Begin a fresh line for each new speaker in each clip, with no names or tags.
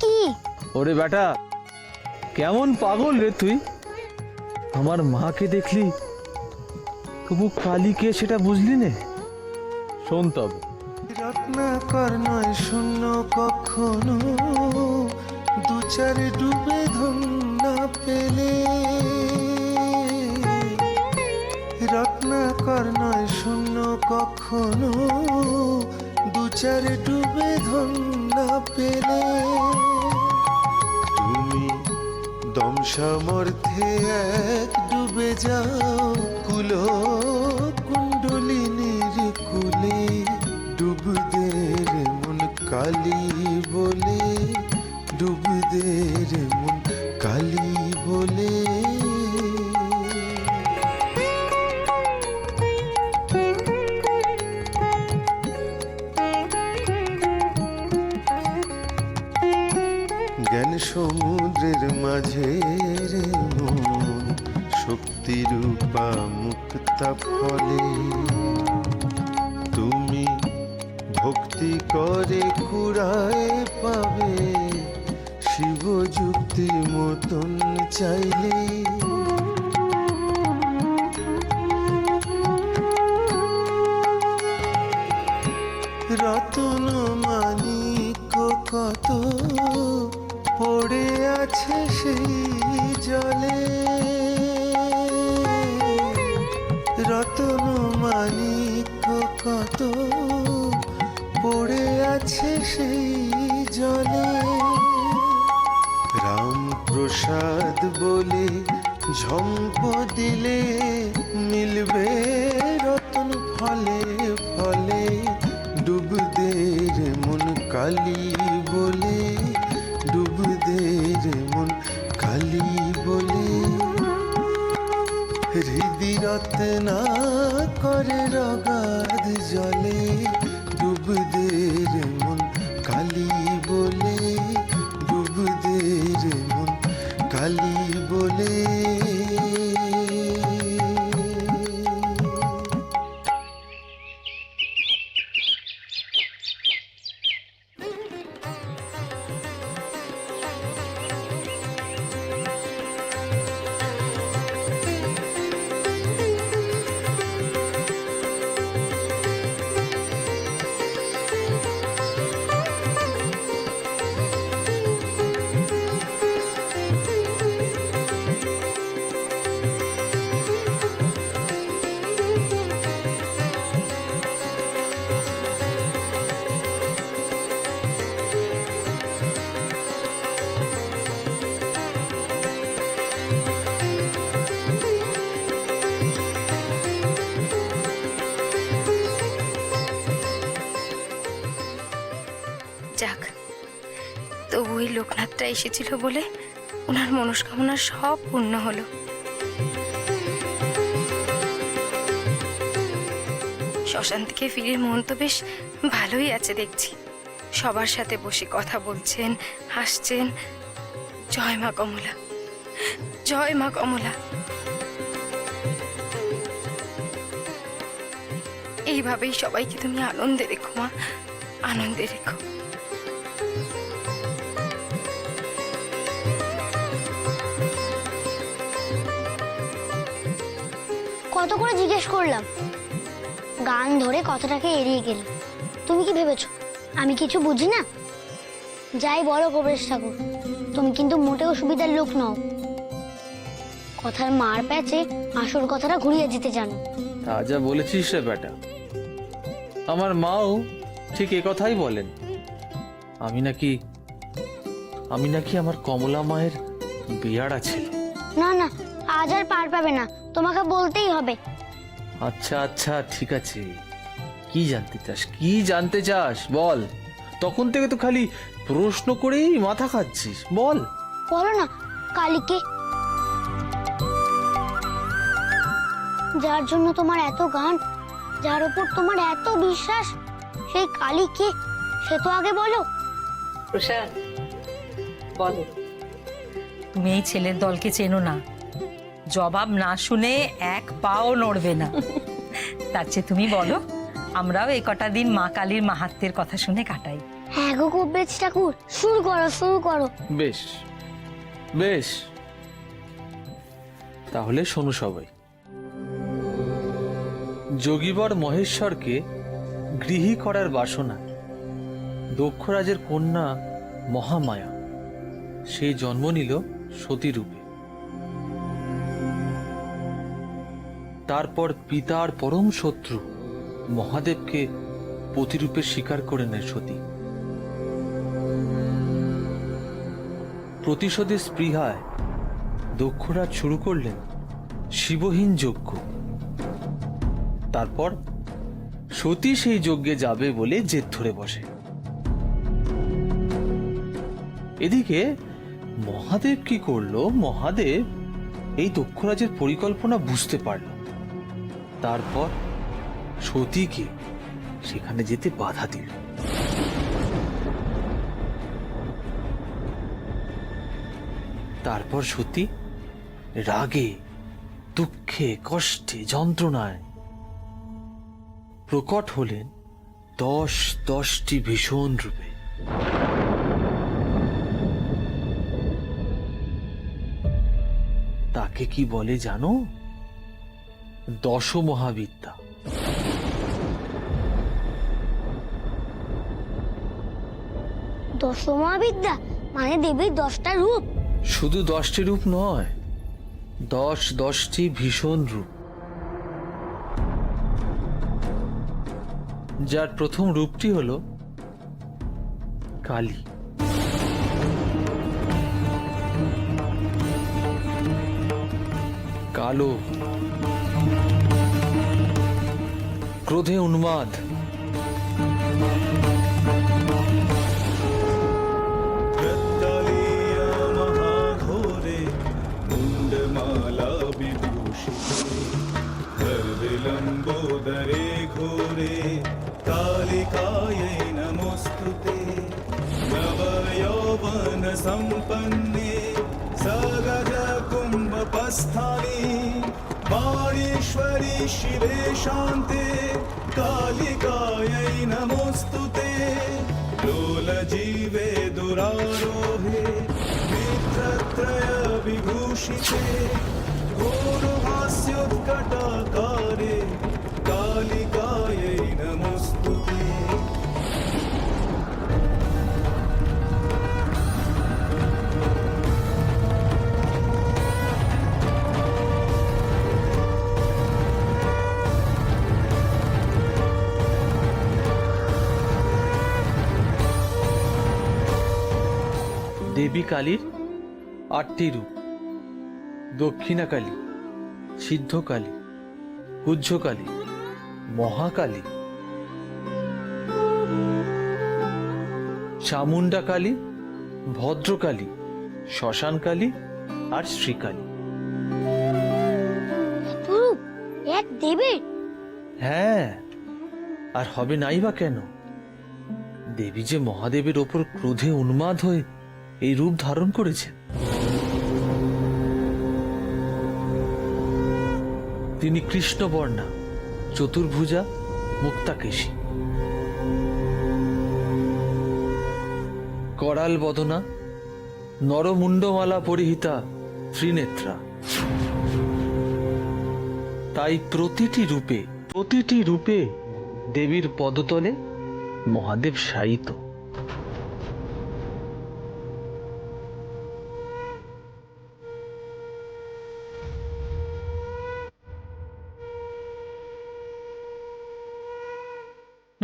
কি?
ওরে বেটা, কেমন পাগল রে তুই? আমার মাকে দেখলি তবু কালীকে সেটা বুঝলি নে? শোন তবে।
রত্নাকর নয় শূন্য কখনো, দু চার ডুবে ধন না পেলে। রত্নাকর নয় শূন্য কখনো, দু চার ডুবে ধন না পেলে। তুমি দম সামর্থ্যে এক ডুবে যাও কুলো কুণ্ডলিনীর কুলে। ডুব দে রে মন কালী বলে, ডুব দে রে মন কালী বলে। জ্ঞান সমুদ্রের মাঝে রে মন, শক্তিরূপা মুক্তা ফলে। তুমি ভক্তি করে কুড়ায় পাবে, শিব যুক্তি মতন চাইলে। রতন মানিক কত পড়ে আছে সেই জলে। রতন মানিক কত পড়ে আছে সেই জলে। রাম প্রসাদ বলে ঝম্প দিলে, মিলবে রতন ফলে ফলে। ডুব দে রে মন কালী বলে, ডুব দে রে মন কালী বলে। হৃদি রত্না করে রগাধ জলে, ডুব দে রে মন কালী বলে, ডুব দে রে মন কালী বলে।
যাক, তো ওই লোকনাথটা এসেছিল বলে ওনার মনস্কামনা সব পূর্ণ হলো। শ্মশান থেকে ফিরে মন তো বেশ ভালোই আছে দেখছি। সবার সাথে বসে কথা বলছেন, হাসছেন। জয় মা কমলা, জয় মা কমলা। এইভাবেই সবাইকে তুমি আনন্দে রেখো মা, আনন্দে রেখো।
কত করে জিজ্ঞেস করলাম, গান ধরে কথাটাকে এড়িয়ে গেলি। তুমি কি ভেবেছো আমি কিছু বুঝি না? যাই বলো প্রবেশ ঠাকুর, তুমি কিন্তু মোটেও সুবিধার লোক নও। কথার মার প্যাচে আসল কথাটা ঘুরিয়ে দিতে জানো।
তা যা বলেছিস রে বেটা, আমার মাও ঠিক এ কথাই বলেন। আমি নাকি আমার কমলা মায়ের বিয়াড়া ছিল।
না না, আজ আর পার পাবে না, তোমাকে বলতেই হবে।
আচ্ছা আচ্ছা ঠিক আছে, কি জানতে চাস বল। তখন থেকে তো খালি প্রশ্ন করেই মাথা খাচ্ছিস, বল।
বলো না, কালীকে, যার জন্য তোমার এত গান, যার উপর তোমার এত বিশ্বাস, সেই কালীকে সে তো আগে বলো।
প্রসাদ, বলো, তুমি এই ছেলের দলকে চেনো না, জবাব না শুনে এক পাও নড়বে না। তার চেয়ে তুমি বলো, আমরাও এই কটা দিন মা কালীর মাহাত্ম্যের কথা শুনে কাটাই।
হ্যাঁ হ্যাঁ গো কবিরাজ ঠাকুর, শুরু করো শুরু করো।
বেশ বেশ, তাহলে শোনো সবাই। যোগীবর মহেশ্বরকে গৃহী করার বাসনায় দক্ষরাজের কন্যা মহামায়া সে জন্ম নিল সতীরূপে। তারপর পিতার পরম শত্রু মহাদেবকে পতিরূপে স্বীকার করে নেয় সতী। প্রতিশোধের স্পৃহায় দক্ষরাজ শুরু করলেন শিবহীন যজ্ঞ। তারপর সতী সেই যজ্ঞে যাবে বলে জেদ ধরে বসে। এদিকে মহাদেব কি করলো? মহাদেব এই দক্ষরাজের পরিকল্পনা বুঝতে পারল। তারপর সতীকে সেখানে যেতে বাধা দিল। তারপর সতী রাগে, দুঃখে, কষ্টে, যন্ত্রণায় প্রকট হলেন 10টি ভীষণ রূপে। তাকে কি বলে জানো? 10 মহাবিদ্যা।
দশমহাবিদ্যা মানে দেবীর 10টা রূপ?
শুধু 10টি রূপ নয়, 10টি ভীষণ রূপ। যার প্রথম রূপটি হলো কালী। কালো, ক্রোধে উন্মাদ,
रत्तलीया महाघोरे मुण्डमाला विभूषिते गर्विलम्बोदरे घोरे कालिकायै नमोऽस्तुते नवयौवनसम्पन्ने सगजकुम्भपस्थानि वाणीश्वरी शिवे शान्ते कालिकायै नमोऽस्तुते लोलजीवे दुरारोहे मित्रत्रय विभूषिते घोरहास्योत्कटाकारे कालिकायै नमोऽस्तुते।
দেবী কালীর 8টি রূপ: দক্ষিণা কালী, সিদ্ধ কালী, পূজ্য কালী, মহাকালী, চামুন্ডা কালী, ভদ্রকালী, শ্মশান কালী আর শ্রীকালী।
রূপ এক দেবীর?
হ্যাঁ, আর হবে নাই বা কেন? দেবী যে মহাদেবের ওপর ক্রোধে উন্মাদ হয়ে এই রূপ ধারণ করেছে। তিনি কৃষ্ণবর্ণা, চতুর্ভুজা, মুক্তাকেশী, করাল বদনা, নরমুণ্ডমালা পরিহিতা, ত্রিনেত্রা। তাই প্রতিটি রূপে দেবীর পদতলে মহাদেব শায়িত।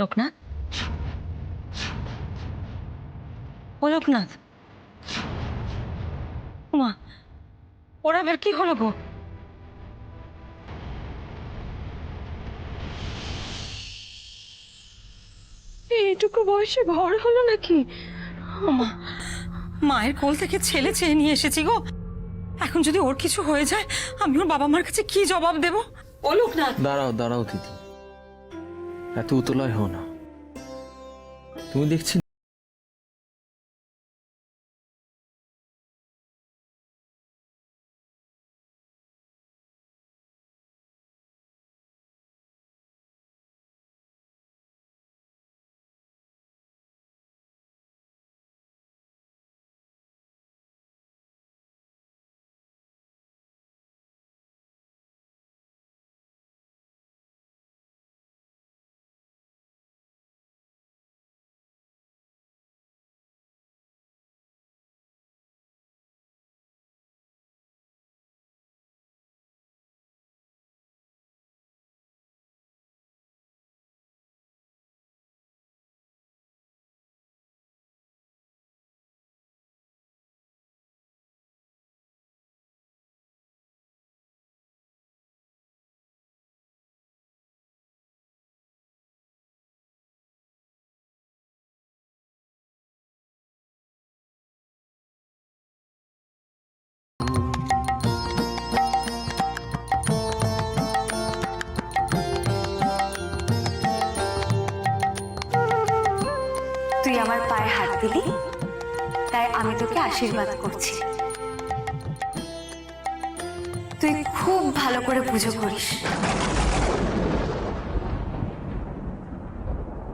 লোকনাথ, ও লোকনাথ, মা, ওরা আবার কি হলো গো? এইটুকু বয়সে ঘর হলো নাকি? মা, মায়ের কোল থেকে ছেলে চেয়ে নিয়ে এসেছি গো। এখন যদি ওর কিছু হয়ে যায়, আমি ওর বাবা মার কাছে কি জবাব দেব? ও লোকনাথ,
দাঁড়াও দিদি, এত উতলায় হও না। তুমি দেখছি
দিলি, তাই আমি তোকে আশীর্বাদ করছি। তুই খুব ভালো করে পুজো করিস।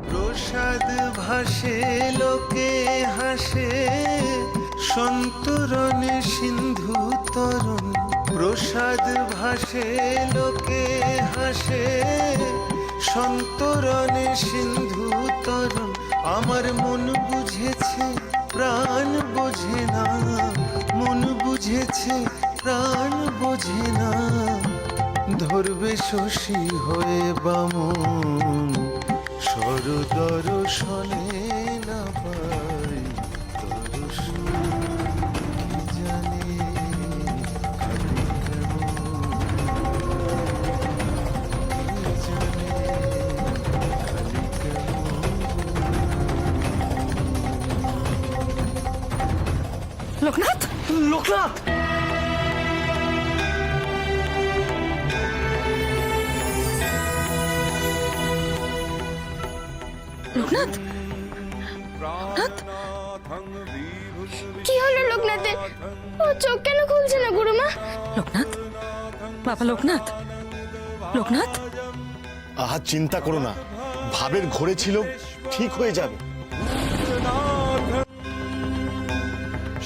প্রসাদ ভাসে লোকে হাসে, সন্তরণে সিন্ধু তরণ। প্রসাদ ভাসে লোকে হাসে, সন্তরণে সিন্ধু তরণ। আমার মন বুঝেছে প্রাণ বোঝে না, মন বুঝেছে প্রাণ বোঝে না। ধরবে শশী হয়ে বামন, সরদর্শনে না পাই দর্শন। কি জানে খালি কেমন, কি জানে খালি কেমন।
লোকনাথ,
লোকনাথ!
লোকনাথ,
কি হলো লোকনাথের? ও চোখ কেন খুলছে না গুরুমা?
লোকনাথ, বাবা লোকনাথ, লোকনাথ।
আহা, চিন্তা করো না, ভাবের ঘোরে ছিল, ঠিক হয়ে যাবে।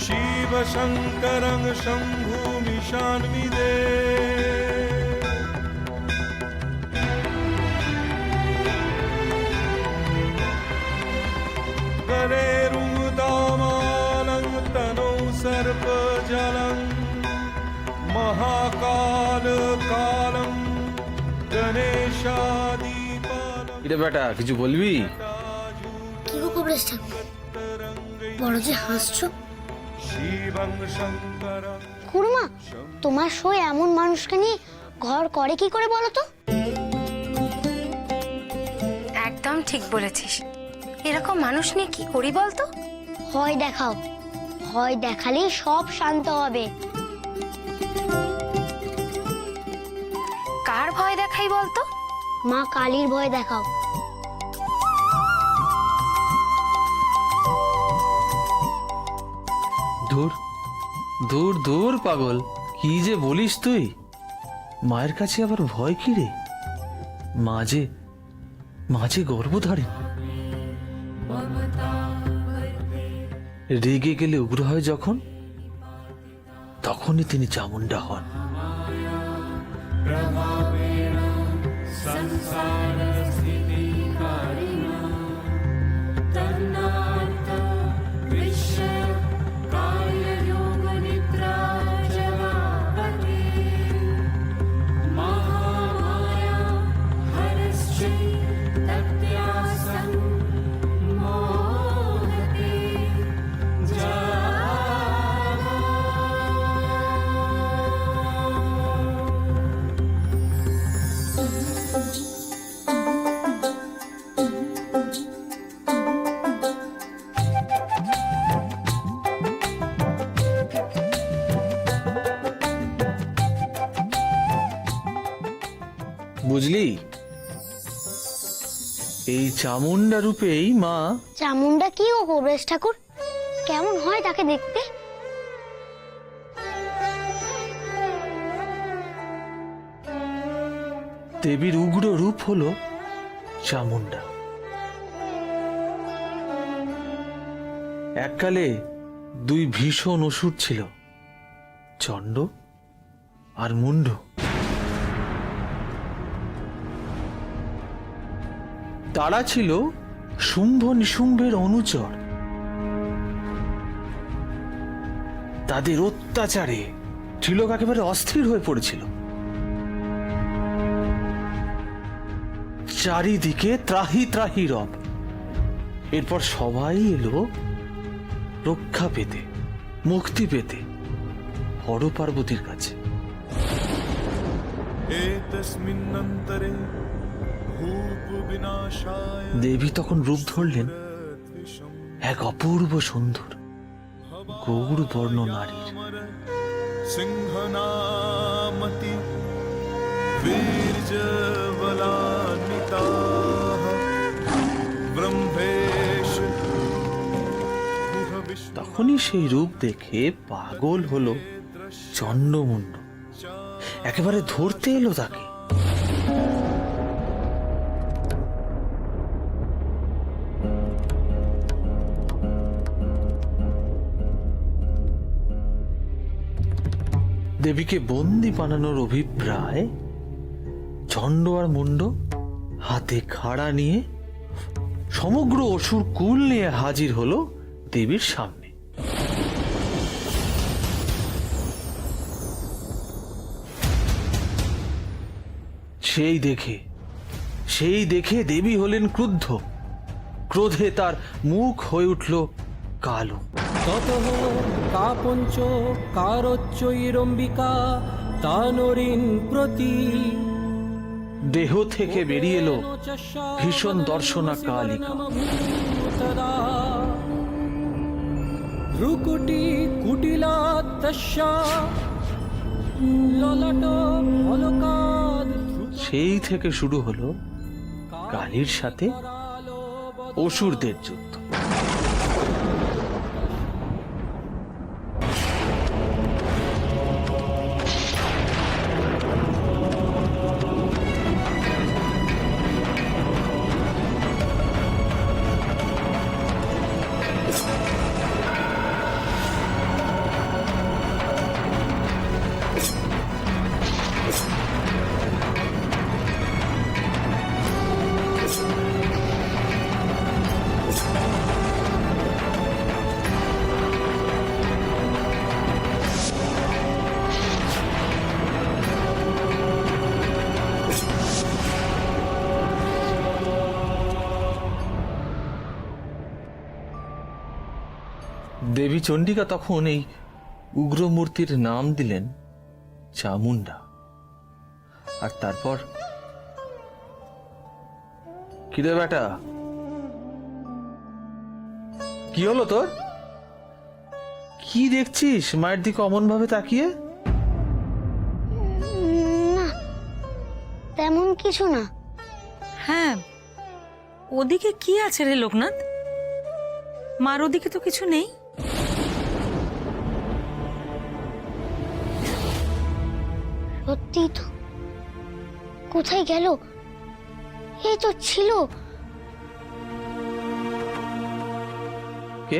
শিব শঙ্করং শম্ভুমি শান্বিদে, গলেরুদামালং তনৌ সর্পজলং, মহাকাল কালং গণেশাদিপালং।
এটা বেটা কিছু বলবি?
কি গো কবরেশ ঠাকুর, বড় যে হাসছো।
শিবং শঙ্করং।
গুরুমা, তোমার সই এমন মানুষকে নিয়ে ঘর করে কি করে বলো তো?
একদম ঠিক বলেছিস। এরকম মানুষ নিয়ে কি করি বলতো?
ভয় দেখাও, ভয় দেখালেই সব শান্ত হবে।
কার ভয় দেখাই বলতো?
মা কালীর ভয় দেখাও।
দূর দূর দূর পাগল, কি যে বলিস তুই? মায়ের কাছে আবার ভয় কি রে? মাঝে গর্ভধারী, রেগে গেলে উগ্র হয় যখন, তখনই তিনি চামুন্ডা হন। বুঝলি, এই চামুন্ডা রূপেই মা।
চামুন্ডা কি ও কবরেশ ঠাকুর? কেমন হয় তাকে দেখতে?
দেবীর উগ্র রূপ হলো চামুন্ডা। এককালে দুই ভীষণ অসুর ছিল, চণ্ড আর মুন্ড। তারা ছিল শুম্ভ নিশুম্ভের অনুচর। তাদের অত্যাচারে ত্রিলোক একেবারে অস্থির হয়ে পড়েছিল। চারিদিকে ত্রাহি ত্রাহি রব। এরপর সবাই এলো রক্ষা পেতে, মুক্তি পেতে হর পার্বতীর কাছে।
এতস্মিন্নন্তরে ভূপ বিনাশায়
দেবী তখন রূপ ধরলেন এক অপূর্ব সুন্দর গৌর বর্ণ নারীর।
সিংহনামতি বীর্যবলান্বিতাঃ ব্রহ্মেশ
তখনই সেই রূপ দেখে পাগল হলো চন্ডমুন্ড, একেবারে ধরতে এলো তাকে। দেবীকে বন্দি বানানোর অভিপ্রায় চন্ড আর মুন্ড হাতে খাড়া নিয়ে সমগ্র অসুর কুল নিয়ে হাজির হলো দেবীর সামনে। সেই দেখে দেবী হলেন ক্রুদ্ধ, ক্রোধে তার মুখ হয়ে উঠল কালো।
ততঃ কাপঞ্চ কারোচ্চৈরম্বিকা তানরিন প্রতি
দেহ থেকে বেরিয়ে এলো ভীষণ দর্শনা কালিকা।
ভ্রুকুটি কুটিলাত্তস্যা ললাট ফলকাদ
সেই থেকে শুরু হলো কালীর সাথে অসুরদের যুদ্ধ। দেবী চণ্ডিকা তখন এই উগ্রমূর্তির নাম দিলেন চামুন্ডা। আর তারপর, কিরে বেটা, কি হলো তোর? কি দেখছিস মায়ের দিকে অমন ভাবে তাকিয়ে?
না, তেমন কিছু না।
হ্যাঁ, ওদিকে কি আছে রে লোকনাথ? মার ওদিকে তো কিছু নেই।
সত্যি তো, কোথায় গেল? এই তো ছিল।
কে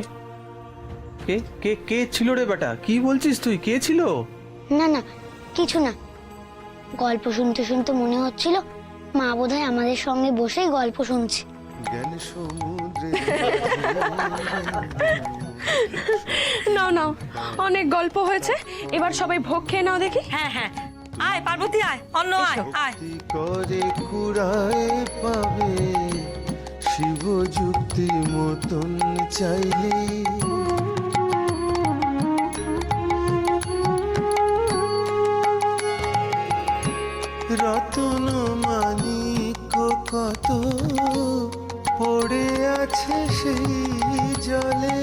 কে কে কে ছিল রে বেটা? কি বলছিস তুই? কে ছিল?
না না, কিছু না। গল্প শুনতে শুনতে মনে হচ্ছিল মা বোধহয় আমাদের সঙ্গে বসেই গল্প শুনছে।
জ্ঞান সমুদ্রে
নাও নাও, অনেক গল্প হয়েছে, এবার সবাই ভোগ খেয়ে নাও দেখি।
হ্যাঁ হ্যাঁ, আয় পার্বতী, আয়, অন্য আয়, আয়।
ভক্তি করে কুড়ায় পাবে শিব যুক্তি মতন চাইলে। রতন মানিক কত পড়ে আছে সেই জলে।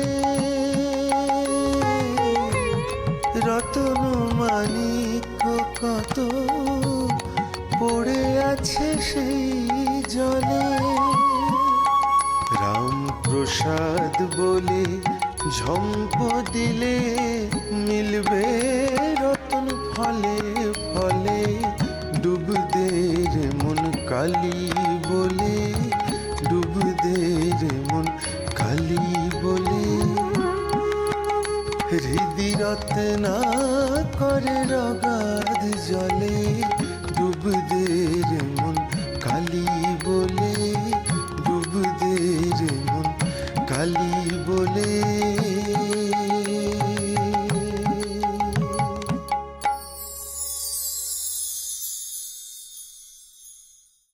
রতন মানিক কত পড়ে আছে সেই জলে। রামপ্রসাদ বলে ঝম্প দিলে মিলবে রতন ফলে ফলে। ডুব দে রে মন কালী বলে, ডুব দে রে মন কালী বলে। হৃদি রত্না করে রগাধ জলে, ডুব দে রে মন কালী বলে, ডুব দে রে মন কালী বলে।